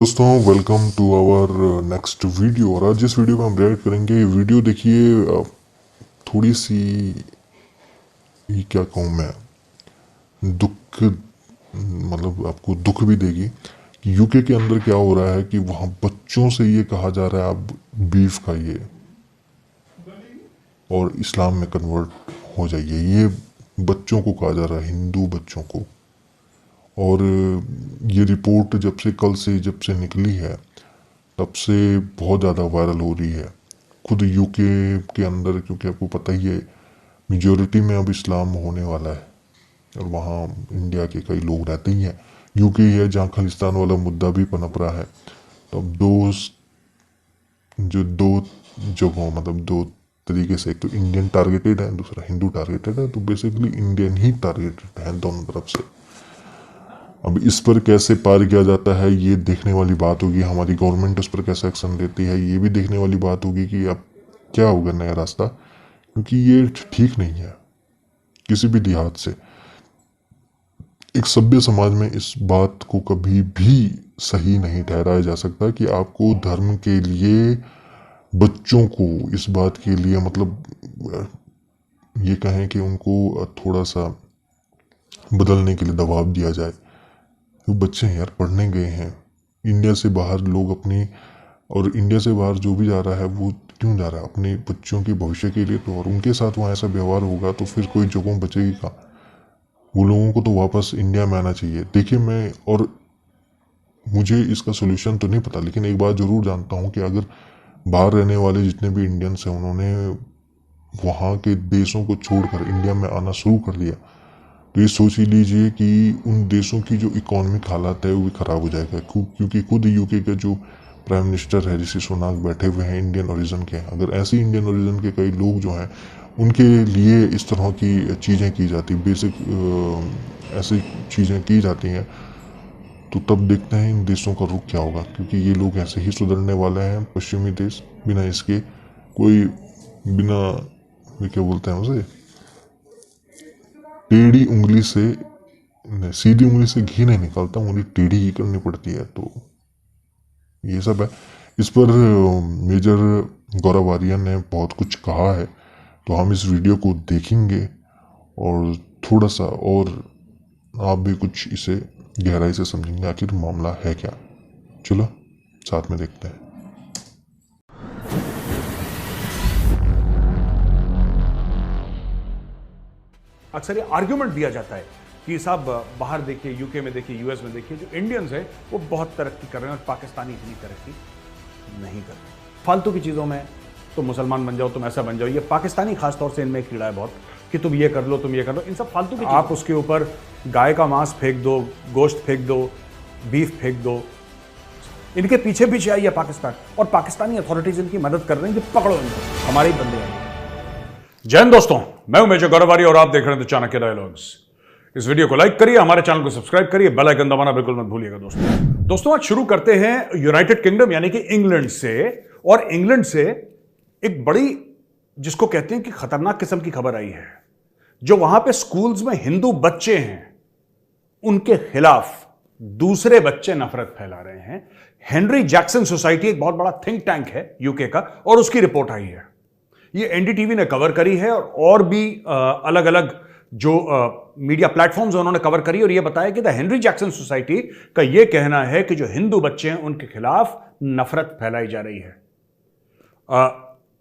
दोस्तों welcome to our next video. और आज जिस वीडियो को हम रिएक्ट करेंगे, ये वीडियो देखिए थोड़ी सी ये क्या कहूँ मैं, दुख मतलब आपको दुख भी देगी कि यूके के अंदर क्या हो रहा है कि वहाँ बच्चों से ये कहा जा रहा है आप बीफ खाइए और इस्लाम में कन्वर्ट हो जाइए। ये बच्चों को कहा जा रहा है, हिंदू बच्चों को। और ये रिपोर्ट जब से निकली है तब से बहुत ज़्यादा वायरल हो रही है खुद यूके के अंदर, क्योंकि आपको पता ही है मेजोरिटी में अब इस्लाम होने वाला है। और वहाँ इंडिया के कई लोग रहते ही हैं। यूके ही है जहाँ खालिस्तान वाला मुद्दा भी पनप रहा है। तो अब दो जगहों, मतलब दो तरीके से, एक तो इंडियन टारगेटेड है, दूसरा हिंदू टारगेटेड है। तो बेसिकली इंडियन ही टारगेटेड है दोनों तरफ से। अब इस पर कैसे पार किया जाता है ये देखने वाली बात होगी। हमारी गवर्नमेंट उस पर कैसे एक्शन लेती है ये भी देखने वाली बात होगी कि अब क्या होगा नया रास्ता, क्योंकि ये ठीक नहीं है किसी भी लिहाज से। एक सभ्य समाज में इस बात को कभी भी सही नहीं ठहराया जा सकता कि आपको धर्म के लिए बच्चों को इस बात के लिए, मतलब ये कहें कि उनको थोड़ा सा बदलने के लिए दबाव दिया जाए। तो बच्चे हैं यार, पढ़ने गए हैं इंडिया से बाहर लोग अपनी, और इंडिया से बाहर जो भी जा रहा है वो क्यों जा रहा है? अपने बच्चों के भविष्य के लिए तो। और उनके साथ वहाँ ऐसा व्यवहार होगा तो फिर कोई जगह बचेगी कहाँ? वो लोगों को तो वापस इंडिया में आना चाहिए। देखिए मैं, और मुझे इसका सोल्यूशन तो नहीं पता, लेकिन एक बात ज़रूर जानता हूँ कि अगर बाहर रहने वाले जितने भी इंडियंस हैं उन्होंने वहाँ के देशों को छोड़कर इंडिया में आना शुरू कर दिया, तो ये सोच ही लीजिए कि उन देशों की जो इकोनॉमिक हालत है वो भी ख़राब हो जाएगा। क्योंकि खुद यूके के जो प्राइम मिनिस्टर है ऋषि सुनाक बैठे हुए हैं इंडियन ओरिजिन के। अगर ऐसे इंडियन ओरिजिन के कई लोग जो हैं उनके लिए इस तरह की चीज़ें की जाती, बेसिक ऐसी चीज़ें की जाती हैं, तो तब देखते हैं इन देशों का रुख क्या होगा। क्योंकि ये लोग ऐसे ही सुधरने वाले हैं, पश्चिमी देश, बिना इसके कोई, बिना ये क्या बोलते हैं उसे, टेढ़ी उंगली से सीधी उंगली से घी नहीं निकलता, उंगली टेढ़ी ही करनी पड़ती है। तो ये सब है। इस पर मेजर गौरव आर्यन ने बहुत कुछ कहा है, तो हम इस वीडियो को देखेंगे और थोड़ा सा और आप भी कुछ इसे गहराई से समझेंगे आखिर मामला है क्या। चलो साथ में देखते हैं। अक्सर ये आर्ग्यूमेंट दिया जाता है कि साहब बाहर देखिए, यूके में देखिए, यूएस में देखिए, जो इंडियंस हैं वो बहुत तरक्की कर रहे हैं और पाकिस्तानी इतनी तरक्की नहीं कर रहे। फालतू की चीज़ों में तुम मुसलमान बन जाओ, तुम ऐसा बन जाओ, ये पाकिस्तानी खासतौर से इनमें कीड़ा है बहुत कि तुम ये कर लो, तुम ये कर लो, इन सब फालतू की। आप उसके ऊपर गाय का मांस फेंक दो, गोश्त फेंक दो, बीफ फेंक दो, इनके पीछे पीछे आई है पाकिस्तान, और पाकिस्तानी अथॉरिटीज इनकी मदद कर रही हैं कि पकड़ो इनको, हमारे ही बंदे हैं। जय हिंद दोस्तों, मैं हूं मेजर गौरव आर्य और आप देख रहे हैं द चाणक्य डायलॉग्स। इस वीडियो को लाइक करिए, हमारे चैनल को सब्सक्राइब करिए, बेल आइकन दबाना बिल्कुल मत भूलिएगा दोस्तों आज शुरू करते हैं यूनाइटेड किंगडम यानी कि इंग्लैंड से। और इंग्लैंड से एक बड़ी, जिसको कहते हैं कि खतरनाक किस्म की खबर आई है। जो वहां पे स्कूल्स में हिंदू बच्चे हैं उनके खिलाफ दूसरे बच्चे नफरत फैला रहे हैं। हेनरी जैक्सन सोसाइटी एक बहुत बड़ा थिंक टैंक है यूके का, और उसकी रिपोर्ट आई है। ये एनडीटीवी ने कवर करी है और भी अलग अलग जो मीडिया प्लेटफॉर्म्स उन्होंने कवर करी, और ये बताया कि द हेनरी जैक्सन सोसाइटी का ये कहना है कि जो हिंदू बच्चे हैं उनके खिलाफ नफरत फैलाई जा रही है।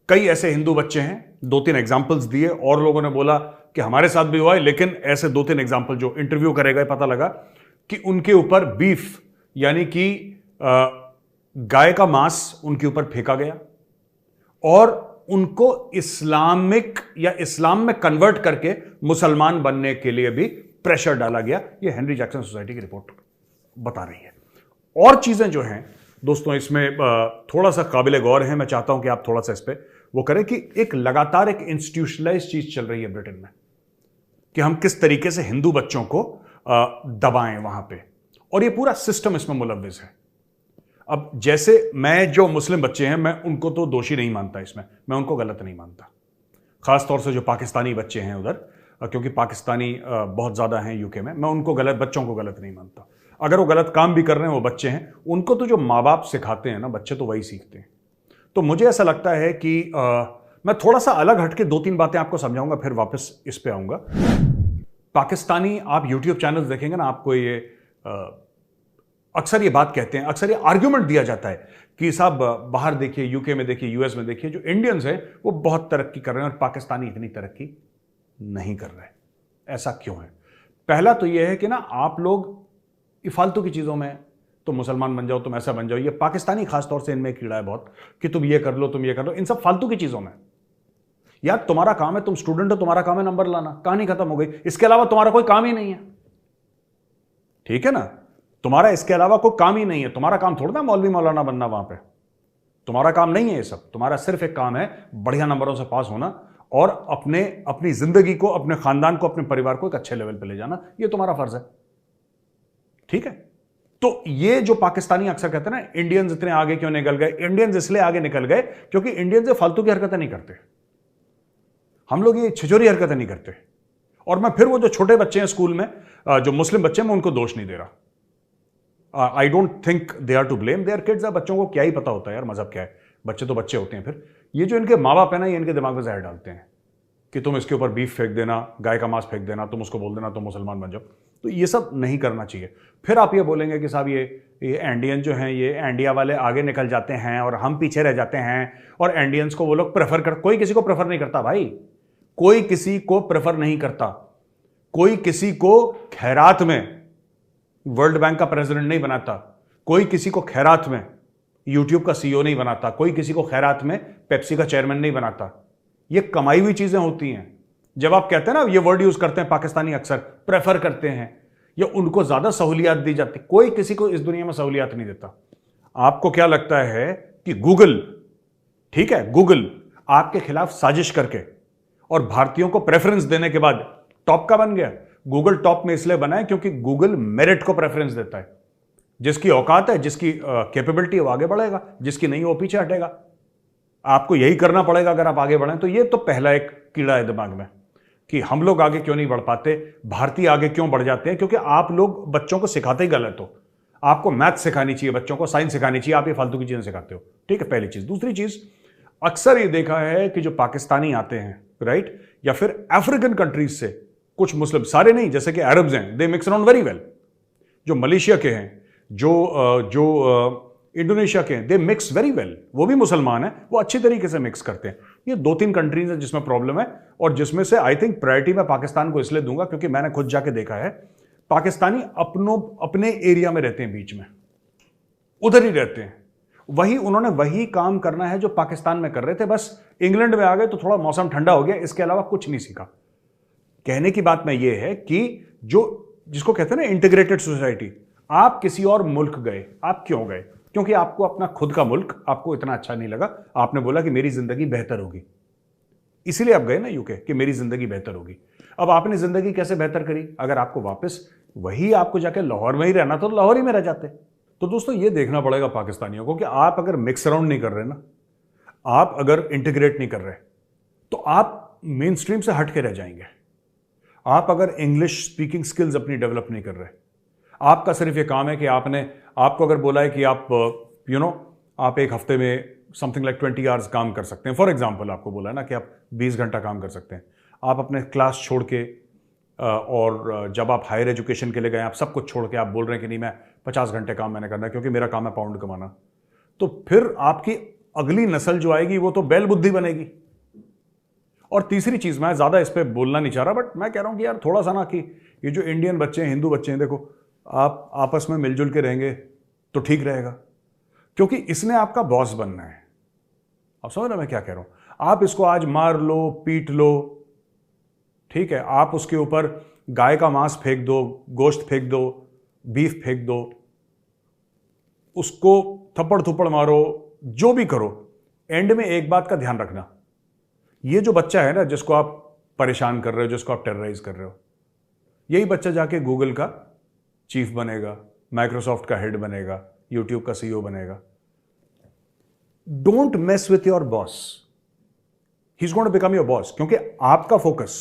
कई ऐसे हिंदू बच्चे हैं, 2-3 एग्जाम्पल्स दिए, और लोगों ने बोला कि हमारे साथ भी हुआ है, लेकिन ऐसे 2-3 एग्जाम्पल जो इंटरव्यू करेगा पता लगा कि उनके ऊपर बीफ यानी कि गाय का मांस उनके ऊपर फेंका गया और उनको इस्लामिक या इस्लाम में कन्वर्ट करके मुसलमान बनने के लिए भी प्रेशर डाला गया। यह हेनरी जैक्सन सोसाइटी की रिपोर्ट बता रही है। और चीजें जो हैं दोस्तों इसमें थोड़ा सा काबिल गौर है, मैं चाहता हूं कि आप थोड़ा सा इस पर वो करें कि एक लगातार एक इंस्टीट्यूशनलाइज चीज चल रही है ब्रिटेन में कि हम किस तरीके से हिंदू बच्चों को दबाएं वहां पे, और ये पूरा सिस्टम इसमें मुलव्विस है। अब जैसे मैं, जो मुस्लिम बच्चे हैं मैं उनको तो दोषी नहीं मानता इसमें, मैं उनको गलत नहीं मानता, खासतौर से जो पाकिस्तानी बच्चे हैं उधर, क्योंकि पाकिस्तानी बहुत ज़्यादा हैं यूके में, मैं उनको गलत, बच्चों को गलत नहीं मानता। अगर वो गलत काम भी कर रहे हैं, वो बच्चे हैं, उनको तो जो माँ बाप सिखाते हैं ना, बच्चे तो वही सीखते हैं। तो मुझे ऐसा लगता है कि मैं थोड़ा सा अलग हटके 2-3 बातें आपको समझाऊंगा, फिर वापस इस पे आऊंगा। पाकिस्तानी आप यूट्यूब चैनल्स देखेंगे ना, आपको ये अक्सर ये बात कहते हैं, अक्सर ये आर्ग्यूमेंट दिया जाता है कि साहब बाहर देखिए, यूके में देखिए, यूएस में देखिए, जो इंडियंस हैं वो बहुत तरक्की कर रहे हैं और पाकिस्तानी इतनी तरक्की नहीं कर रहे। ऐसा क्यों है? पहला तो ये है कि ना, आप लोग फालतू की चीज़ों में, तुम मुसलमान बन जाओ, तुम ऐसा बन जाओ, ये पाकिस्तानी खासतौर से इनमें कीड़ा है बहुत, कि तुम ये कर लो, तुम ये कर लो, इन सब फालतू की चीज़ों में। यार तुम्हारा काम है, तुम स्टूडेंट हो, तुम्हारा काम है नंबर लाना, कहानी खत्म हो गई। इसके अलावा तुम्हारा कोई काम ही नहीं है, ठीक है ना? तुम्हारा इसके अलावा कोई काम ही नहीं है। तुम्हारा काम थोड़ा ना मौलवी मौलाना बनना, वहां पे तुम्हारा काम नहीं है ये सब। तुम्हारा सिर्फ एक काम है, बढ़िया नंबरों से पास होना और अपनी जिंदगी को, अपने खानदान को, अपने परिवार को एक अच्छे लेवल पे ले जाना। ये तुम्हारा फर्ज है, ठीक है? तो ये जो पाकिस्तानी अक्सर कहते हैं ना, इंडियंस इतने आगे क्यों निकल गए, इंडियंस इसलिए आगे निकल गए क्योंकि इंडियंस ये फालतू की हरकतें नहीं करते। हम लोग ये छिछोरी हरकतें नहीं करते। और मैं फिर वो जो छोटे बच्चे हैं स्कूल में, जो मुस्लिम बच्चे हैं, मैं उनको दोष नहीं दे रहा। I don't think they are to blame, they are kids. बच्चों को क्या ही पता होता है यार मजहब क्या है, बच्चे तो बच्चे होते हैं। फिर ये जो इनके माँ बाप है ना, ये इनके दिमाग में जहर डालते हैं कि तुम इसके ऊपर बीफ फेंक देना, गाय का मांस फेंक देना, तुम उसको बोल देना तुम मुसलमान बन जाओ। तो ये सब नहीं करना चाहिए। फिर आप ये बोलेंगे कि साहब ये इंडियन जो हैं, ये इंडिया वाले आगे निकल जाते हैं और हम पीछे रह जाते हैं, और इंडियंस को वो लोग प्रेफर कर। कोई किसी को प्रेफर नहीं करता भाई, कोई किसी को प्रेफर नहीं करता। कोई किसी को खैरात में वर्ल्ड बैंक का प्रेसिडेंट नहीं बनाता, कोई किसी को खैरात में यूट्यूब का सीईओ नहीं बनाता, कोई किसी को खैरात में पेप्सी का चेयरमैन नहीं बनाता। ये कमाई हुई चीजें होती हैं। जब आप कहते हैं ना, ये वर्ड यूज करते हैं पाकिस्तानी अक्सर, प्रेफर करते हैं, या उनको ज्यादा सहूलियत दी जाती। कोई किसी को इस दुनिया में सहूलियत नहीं देता। आपको क्या लगता है कि गूगल, ठीक है, गूगल आपके खिलाफ साजिश करके और भारतीयों को प्रेफरेंस देने के बाद टॉप का बन गया? गूगल टॉप में इसलिए बना है क्योंकि गूगल मेरिट को प्रेफरेंस देता है। जिसकी औकात है, जिसकी कैपेबिलिटी है, वो आगे बढ़ेगा, जिसकी नहीं वो पीछे हटेगा। आपको यही करना पड़ेगा अगर आप आगे बढ़ें। तो ये तो पहला एक कीड़ा है दिमाग में कि हम लोग आगे क्यों नहीं बढ़ पाते, भारतीय आगे क्यों बढ़ जाते हैं, क्योंकि आप लोग बच्चों को सिखाते ही गलत हो। आपको मैथ सिखानी चाहिए बच्चों को, साइंस सिखानी चाहिए, आप ये फालतू की चीजें सिखाते हो, ठीक है? पहली चीज। दूसरी चीज, अक्सर ये देखा है कि जो पाकिस्तानी आते हैं, राइट, या फिर अफ्रीकन कंट्रीज से कुछ मुस्लिम, सारे नहीं, जैसे कि अरब्स हैं, दे मिक्स अराउंड वेरी वेल। जो मलेशिया के हैं, जो इंडोनेशिया के हैं, दे मिक्स वेरी वेल। वो भी मुसलमान हैं, वो अच्छी तरीके से मिक्स करते हैं। ये 2-3 कंट्रीज हैं जिसमें प्रॉब्लम है, और जिसमें से आई थिंक प्रायोरिटी मैं पाकिस्तान को इसलिए दूंगा क्योंकि मैंने खुद जाके देखा है, पाकिस्तानी अपने एरिया में रहते हैं, बीच में उधर ही रहते हैं। उन्होंने वही काम करना है जो पाकिस्तान में कर रहे थे, बस इंग्लैंड में आ गए तो थोड़ा मौसम ठंडा हो गया, इसके अलावा कुछ नहीं सीखा। कहने की बात में यह है कि जिसको कहते हैं ना इंटीग्रेटेड सोसाइटी, आप किसी और मुल्क गए, आप क्यों गए? क्योंकि आपको अपना खुद का मुल्क आपको इतना अच्छा नहीं लगा, आपने बोला कि मेरी जिंदगी बेहतर होगी, इसीलिए आप गए ना यूके, कि मेरी जिंदगी बेहतर होगी। अब आपने जिंदगी कैसे बेहतर करी? अगर आपको वापस वही आपको जाके लाहौर में ही रहना तो लाहौर ही में रह जाते। तो दोस्तों ये देखना पड़ेगा पाकिस्तानियों को कि आप अगर मिक्स अराउंड नहीं कर रहे ना, आप अगर इंटीग्रेट नहीं कर रहे, तो आप मेन स्ट्रीम से हट के रह जाएंगे। आप अगर इंग्लिश स्पीकिंग स्किल्स अपनी डेवलप नहीं कर रहे, आपका सिर्फ ये काम है कि आपको अगर बोला है कि आप आप एक हफ्ते में समथिंग लाइक 20 आवर्स काम कर सकते हैं, फॉर एग्जांपल आपको बोला है ना कि आप 20 घंटा काम कर सकते हैं, आप अपने क्लास छोड़ के और जब आप हायर एजुकेशन के लिए गए, आप सब कुछ छोड़ के आप बोल रहे हैं कि नहीं, मैं 50 घंटे काम मैंने करना है क्योंकि मेरा काम है पाउंड कमाना, तो फिर आपकी अगली नस्ल जो आएगी वो तो बैल बुद्धि बनेगी। और तीसरी चीज, मैं ज्यादा इस पर बोलना नहीं चाह रहा, बट मैं कह रहा हूं कि यार थोड़ा सा ना, कि ये जो इंडियन बच्चे हैं, हिंदू बच्चे हैं, देखो आप आपस में मिलजुल के रहेंगे तो ठीक रहेगा, क्योंकि इसने आपका बॉस बनना है। आप समझ रहे मैं क्या कह रहा हूं? आप इसको आज मार लो, पीट लो, ठीक है, आप उसके ऊपर गाय का मांस फेंक दो, गोश्त फेंक दो, बीफ फेंक दो, उसको थप्पड़ थप्पड़ मारो, जो भी करो, एंड में एक बात का ध्यान रखना, ये जो बच्चा है ना जिसको आप परेशान कर रहे हो, जिसको आप टेरराइज कर रहे हो, यही बच्चा जाके गूगल का चीफ बनेगा, माइक्रोसॉफ्ट का हेड बनेगा, यूट्यूब का सीईओ बनेगा। Don't mess with your boss, he is going to become your boss. क्योंकि आपका फोकस,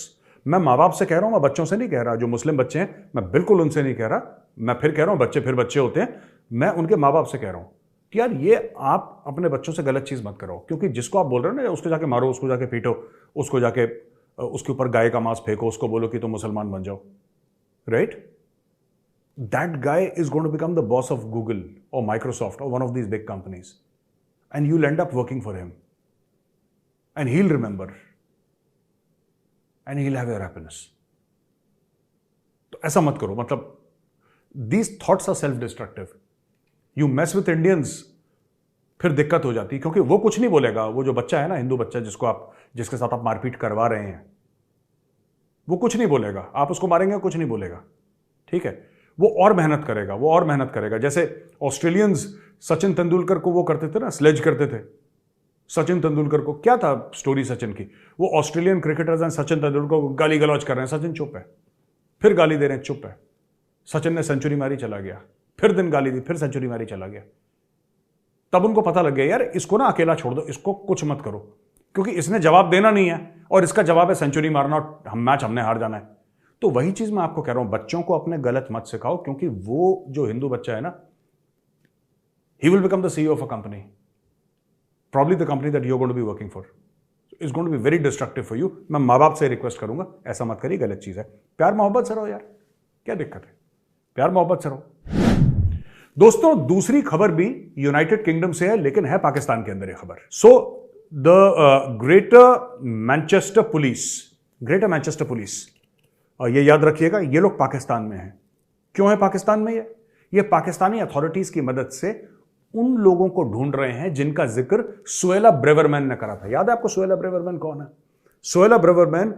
मैं माँ बाप से कह रहा हूं, मैं बच्चों से नहीं कह रहा, जो मुस्लिम बच्चे हैं मैं बिल्कुल उनसे नहीं कह रहा, मैं फिर कह रहा हूं बच्चे फिर बच्चे होते हैं, मैं उनके माँ बाप से कह रहा हूं कि यार ये आप अपने बच्चों से गलत चीज मत करो, क्योंकि जिसको आप बोल रहे हो ना उसको जाके मारो, उसको जाके पीटो, उसको जाके उसके ऊपर गाय का मांस फेंको, उसको बोलो कि तुम मुसलमान बन जाओ, right? That guy is going to become the boss of Google और माइक्रोसॉफ्ट और one of these big companies, and you will end up working for him, and he will remember, and he will have your happiness. तो ऐसा मत करो, मतलब these thoughts are self destructive. You mess with Indians, फिर दिक्कत हो जाती है, क्योंकि वो कुछ नहीं बोलेगा। वो जो बच्चा है ना, हिंदू बच्चा जिसके साथ आप मारपीट करवा रहे हैं, वो कुछ नहीं बोलेगा। आप उसको मारेंगे कुछ नहीं बोलेगा, ठीक है? वो और मेहनत करेगा, वो और मेहनत करेगा। जैसे ऑस्ट्रेलियंस सचिन तेंदुलकर को वो करते थे ना, स्लेज करते थे। सचिन तेंदुलकर को क्या था स्टोरी सचिन की? वो ऑस्ट्रेलियन क्रिकेटर्स हैं, सचिन तेंदुलकर को गाली गलौज कर रहे हैं, सचिन चुप है, फिर गाली दे रहे हैं, चुप है। सचिन ने सेंचुरी मारी, चला गया, फिर दिन गाली दी, फिर सेंचुरी मारी, चला गया। तब उनको पता लग गया यार इसको ना अकेला छोड़ दो, इसको कुछ मत करो, क्योंकि इसने जवाब देना नहीं है और इसका जवाब है सेंचुरी मारना और मैच हमने हार जाना है। तो वही चीज मैं आपको कह रहा हूं, बच्चों को अपने गलत मत सिखाओ, क्योंकि वो जो हिंदू बच्चा है ना, he will become the CEO of a company, probably the company that you are going to be working for, is going to be very destructive for you. मैं माँ बाप से रिक्वेस्ट करूंगा, ऐसा मत करिए, गलत चीज है। प्यार मोहब्बत से रहो यार, क्या दिक्कत है? प्यार मोहब्बत से रहो। दोस्तों, दूसरी खबर भी यूनाइटेड किंगडम से है, लेकिन है पाकिस्तान के अंदर ये खबर। So the greater Manchester police, ये याद रखिएगा, ये लोग पाकिस्तान में हैं। क्यों है पाकिस्तान में? ये पाकिस्तानी अथॉरिटीज की मदद से उन लोगों को ढूंढ रहे हैं जिनका जिक्र सुएला ब्रेवरमैन ने करा था। याद है आपको सुएला ब्रेवरमैन कौन है? सुएला ब्रेवरमैन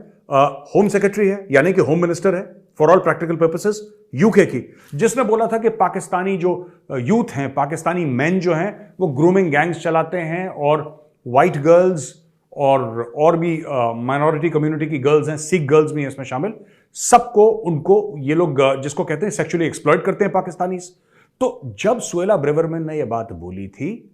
होम सेक्रेटरी है, यानी कि होम मिनिस्टर है for all practical purposes UK की, जिसने बोला था कि पाकिस्तानी जो यूथ हैं, पाकिस्तानी मेन जो हैं, वो ग्रूमिंग गैंग्स चलाते हैं और वाइट गर्ल्स और भी माइनॉरिटी कम्युनिटी की गर्ल्स हैं, सिख गर्ल्स भी हैं इसमें शामिल, सबको उनको ये लोग जिसको कहते हैं सेक्सुअली एक्सप्लॉइट करते हैं पाकिस्तानीज। तो जब सुएला ब्रेवरमैन ने यह बात बोली थी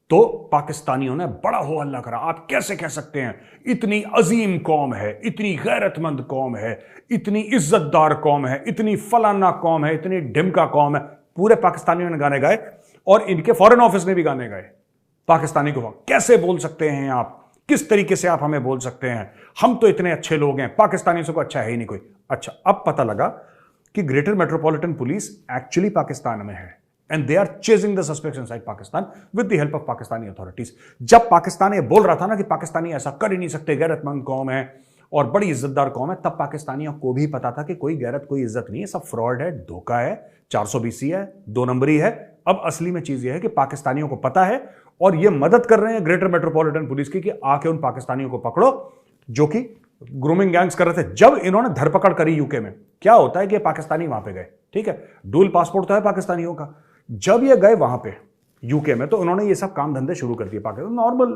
तो पाकिस्तानियों ने बड़ा हो हल्ला करा। आप कैसे कह सकते हैं, इतनी अजीम कौम है, इतनी गैरतमंद कौम है, इतनी इज्जतदार कौम है, इतनी फलाना कौम है, इतनी ढिमका कौम है। पूरे पाकिस्तानियों ने गाने गाए और इनके फॉरेन ऑफिस ने भी गाने गाए पाकिस्तानी को। कैसे बोल सकते हैं आप, किस तरीके से आप हमें बोल सकते हैं, हम तो इतने अच्छे लोग हैं, पाकिस्तानी से को अच्छा है ही नहीं कोई। अच्छा, अब पता लगा कि greater metropolitan police actually Pakistan में है and they are chasing the suspects inside Pakistan with the help of Pakistani authorities. जब पाकिस्तान ये बोल रहा था ना कि पाकिस्तानी ऐसा कर ही नहीं सकते, गैरतमंद कौम है और बड़ी इज्जतदार कौम है, तब पाकिस्तानियों को भी पता था कि कोई गैरत कोई इज्जत नहीं है, सब फ्रॉड है, धोखा है, 420 है, 2 नंबरी है। अब असली में चीज यह है कि पाकिस्तानियों को पता है और ये मदद कर रहे हैं ग्रेटर मेट्रोपॉलिटन पुलिस की कि आके उन पाकिस्तानियों को पकड़ो जो कि ग्रूमिंग गैंग्स कर रहे थे। जब इन्होंने धरपकड़ करी यूके में, क्या होता है कि पाकिस्तानी वहां पे गए, ठीक है, डुअल पासपोर्ट तो है पाकिस्तानियों का। जब ये गए वहां पे यूके में, तो उन्होंने ये सब काम धंधे शुरू कर दिए, Pakistan normal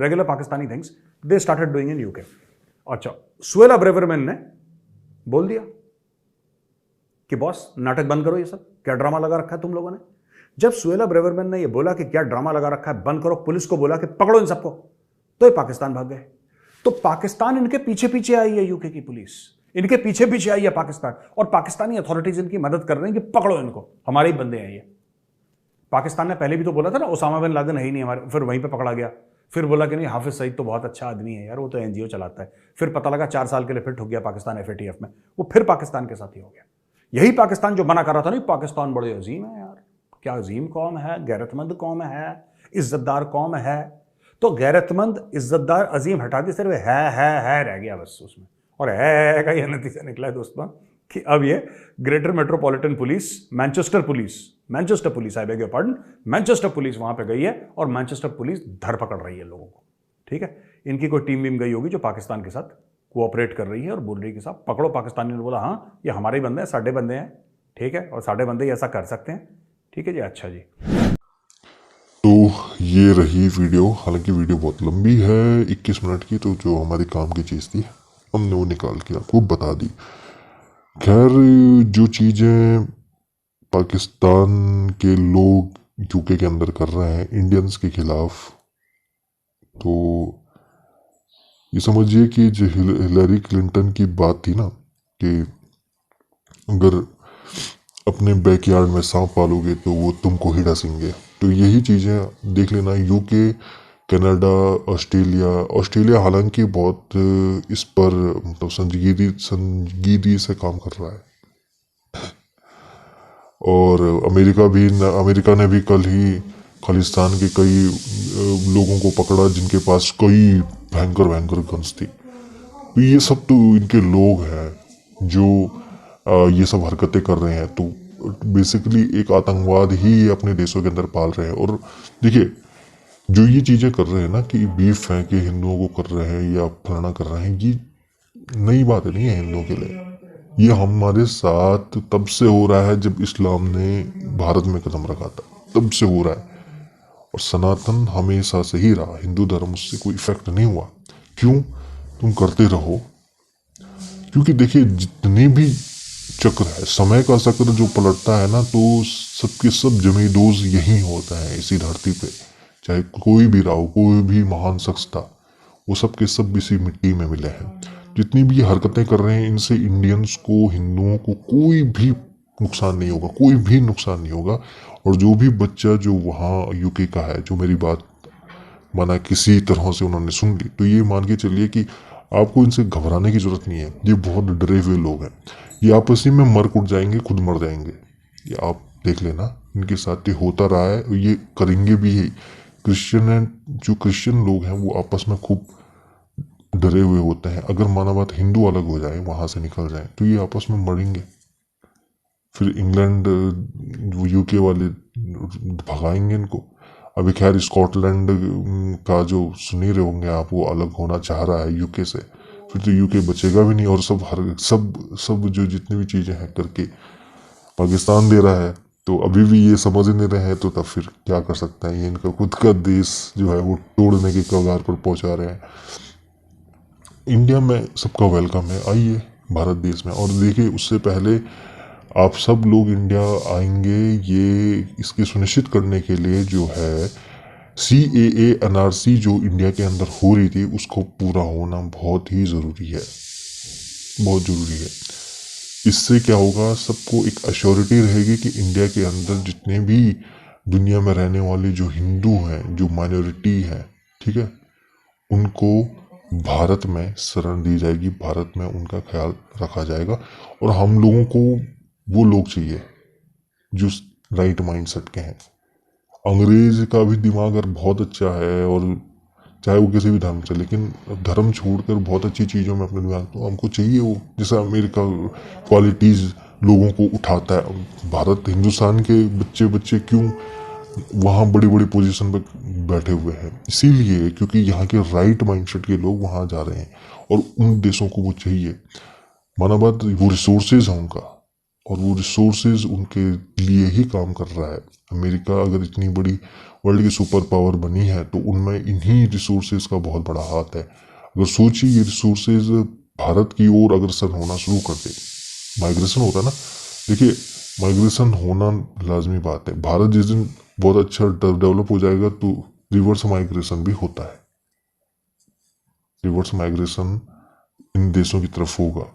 regular Pakistani things they started doing in UK. अच्छा, सुएला ब्रेवरमैन ने बोल दिया कि बॉस नाटक बंद करो, ये सब क्या ड्रामा लगा रखा है तुम लोगों ने। जब सुएला ब्रेवरमैन ने ये बोला कि क्या ड्रामा लगा रखा है, बंद करो, पुलिस को बोला कि पकड़ो इन सबको, तो ये पाकिस्तान भाग गए। तो पाकिस्तान इनके पीछे पीछे आई है, यूके की पुलिस इनके पीछे पीछे आई है पाकिस्तान, और पाकिस्तानी अथॉरिटीज इनकी मदद कर रहे हैं कि पकड़ो इनको, हमारे ही बंदे हैं ये। पाकिस्तान ने पहले भी तो बोला था ना ओसामा बिन लादेन है ही नहीं हमारे, फिर वहीं पे पकड़ा गया। फिर बोला कि नहीं हाफिज सईद तो बहुत अच्छा आदमी है यार, वो तो एनजीओ चलाता है। फिर पता लगा 4 साल के लिए फिर ठुक गया पाकिस्तान एफएटीएफ में, वो फिर पाकिस्तान के साथ ही हो गया। यही पाकिस्तान जो मना कर रहा था, नहीं पाकिस्तान बड़े अजीम है यार, क्या अजीम कौम है, गैरतमंद कौम है, इज्जतदार कौम है। तो गैरतमंद इज्जतदार अजीम हटा दी, सिर्फ है रह गया बस उसमें। और है का यह नतीजा निकला है दोस्तों कि अब ये greater metropolitan police, Manchester police I beg your pardon, Manchester police वहां पे गई है और मैनचेस्टर पुलिस धरपकड़ रही है लोगों को, ठीक है। इनकी कोई टीम वीम गई होगी जो पाकिस्तान के साथ कोऑपरेट कर रही है और बोल रही है कि साहब पकड़ो। पाकिस्तानी ने बोला हाँ ये हमारे ही बंदे हैं, साढ़े बंदे हैं, ठीक है, और साढ़े बंदे ही ऐसा कर सकते हैं, ठीक है जी, अच्छा जी। तो ये रही वीडियो, हालांकि वीडियो बहुत लंबी है, 21 मिनट की, तो जो हमारी काम की चीज़ थी हमने वो निकाल के आपको बता दी। खैर, जो चीज़ें पाकिस्तान के लोग यूके के अंदर कर रहे हैं इंडियंस के खिलाफ, तो ये समझिए कि जो हिलरी क्लिंटन की बात थी ना कि अगर अपने बैकयार्ड में सांप पालोगे तो वो तुमको ही डसेंगे। तो यही चीज़ें देख लेना। यूके, कनाडा, ऑस्ट्रेलिया ऑस्ट्रेलिया हालांकि बहुत इस पर मतलब संजीदगी से काम कर रहा है। और अमेरिका ने भी कल ही खालिस्तान के कई लोगों को पकड़ा जिनके पास कई भयंकर भयंकर गन्स थी। तो ये सब तो इनके लोग हैं जो ये सब हरकतें कर रहे हैं। तो बेसिकली एक आतंकवाद ही ये अपने देशों के अंदर पाल रहे हैं। और देखिए, जो ये चीज़ें कर रहे हैं ना कि बीफ है कि हिंदुओं को कर रहे हैं या फलाना कर रहे हैं, ये नई बात नहीं है हिंदुओं के लिए। ये हमारे साथ तब से हो रहा है जब इस्लाम ने भारत में कदम रखा था, तब से हो रहा है। और सनातन हमेशा से ही रहा, हिंदू धर्म उससे कोई इफेक्ट नहीं हुआ। क्यों? तुम करते रहो। क्योंकि देखिए, जितने भी चक्र है, समय का चक्र जो पलटता है ना, तो सबके सब जमींदोज यही होता है इसी धरती पे। चाहे कोई भी रहा हो, कोई भी महान शख्स था, वो सब के सब इसी मिट्टी में मिले हैं। जितनी भी हरकतें कर रहे हैं, इनसे इंडियंस को, हिंदुओं को कोई भी नुकसान नहीं होगा, कोई भी नुकसान नहीं होगा। और जो भी बच्चा जो वहाँ यूके का है, जो मेरी बात माना किसी तरह से उन्होंने सुन ली, तो ये मान के चलिए कि आपको इनसे घबराने की जरूरत नहीं है। ये बहुत डरे हुए लोग हैं। ये आपस ही में मर कुट जाएंगे, खुद मर जाएंगे। ये आप देख लेना, इनके साथ ये होता रहा है और ये करेंगे भी ही। जो क्रिश्चियन लोग हैं वो आपस में खूब डरे हुए होते हैं। अगर माना बात हिंदू अलग हो जाए, वहां से निकल जाए, तो ये आपस में मरेंगे। फिर इंग्लैंड, यूके वाले भगाएंगे इनको। अभी खैर स्कॉटलैंड का जो सुन ही रहे होंगे आप, वो अलग होना चाह रहा है यूके से। फिर तो यूके बचेगा भी नहीं। और सब जो जितनी भी चीज़ें हैं करके पाकिस्तान दे रहा है। तो अभी भी ये समझ नहीं रहे हैं, तो तब फिर क्या कर सकते हैं। ये इनका खुद का देश जो है वो तोड़ने के कगार पर पहुंचा रहे हैं। इंडिया में सबका वेलकम है, आइए भारत देश में। और देखिए, उससे पहले आप सब लोग इंडिया आएंगे, ये इसके सुनिश्चित करने के लिए जो है CAA NRC जो इंडिया के अंदर हो रही थी, उसको पूरा होना बहुत ही ज़रूरी है, बहुत ज़रूरी है। इससे क्या होगा, सबको एक अश्योरिटी रहेगी कि इंडिया के अंदर जितने भी दुनिया में रहने वाले जो हिंदू हैं, जो माइनॉरिटी है, ठीक है, उनको भारत में शरण दी जाएगी, भारत में उनका ख्याल रखा जाएगा। और हम लोगों को वो लोग चाहिए जो राइट माइंडसेट के हैं। अंग्रेज का भी दिमाग अगर बहुत अच्छा है, और चाहे वो किसी भी धर्म से, लेकिन धर्म छोड़कर बहुत अच्छी चीज़ों में अपने दिमाग, तो हमको चाहिए वो। जैसे अमेरिका क्वालिटीज़ लोगों को उठाता है, भारत हिंदुस्तान के बच्चे बच्चे क्यों वहाँ बड़ी बड़ी पोजीशन पर बैठे हुए हैं? इसीलिए क्योंकि यहाँ के राइट माइंडसेट के लोग वहाँ जा रहे हैं, और उन देशों को वो चाहिए। माना बात, वो रिसोर्सेज है उनका, और वो रिसोर्सेज उनके लिए ही काम कर रहा है। अमेरिका अगर इतनी बड़ी वर्ल्ड की सुपर पावर बनी है, तो उनमें इन्हीं रिसोर्सेज का बहुत बड़ा हाथ है। अगर सोचिए, ये रिसोर्सेज भारत की ओर अग्रसर होना शुरू कर दे, माइग्रेशन होता है ना, देखिए माइग्रेशन होना लाजमी बात है। भारत जिस दिन बहुत अच्छा डेवलप हो जाएगा, तो रिवर्स माइग्रेशन भी होता है। रिवर्स माइग्रेशन इन देशों की तरफ होगा,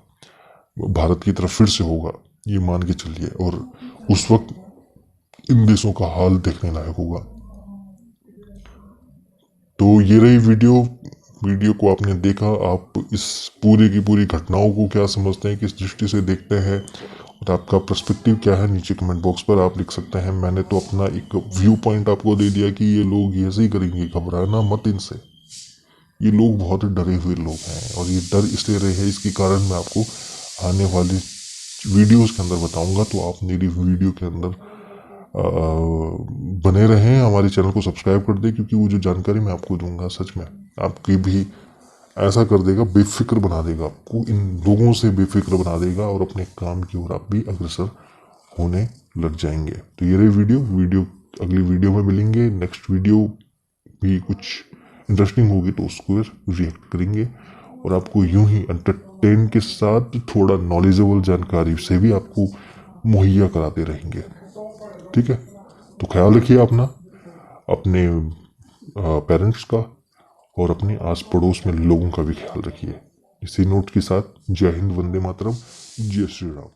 भारत की तरफ फिर से होगा, ये मान के चलिए। और उस वक्त इन देशों का हाल देखने लायक होगा। तो ये रही वीडियो को आपने देखा। आप इस पूरी की पूरी घटनाओं को क्या समझते हैं, किस दृष्टि से देखते हैं, और आपका पर्सपेक्टिव क्या है, नीचे कमेंट बॉक्स पर आप लिख सकते हैं। मैंने तो अपना एक व्यू पॉइंट आपको दे दिया कि ये लोग ऐसे ही करेंगे, घबराना मत इनसे। ये लोग बहुत डरे हुए लोग हैं, और ये डर इसलिए रहे हैं, इसके कारण मैं आपको आने वाली वीडियोस के अंदर बताऊंगा। तो आप मेरी वीडियो के अंदर बने रहें, हमारे चैनल को सब्सक्राइब कर दें, क्योंकि वो जो जानकारी मैं आपको दूंगा सच में आपकी भी ऐसा कर देगा, बेफिक्र बना देगा आपको, इन लोगों से बेफिक्र बना देगा, और अपने काम की ओर आप भी अग्रसर होने लग जाएंगे। तो ये रही वीडियो अगली वीडियो में मिलेंगे। नेक्स्ट वीडियो भी कुछ इंटरेस्टिंग होगी, तो उसको रिएक्ट करेंगे, और आपको यूं ही एंटरटेन के साथ थोड़ा नॉलेजेबल जानकारी से भी आपको मुहैया कराते रहेंगे। ठीक है, तो ख्याल रखिए अपना, अपने पेरेंट्स का, और अपने आस पड़ोस में लोगों का भी ख्याल रखिए। इसी नोट के साथ जय हिंद, वंदे मातरम, जय श्री राम।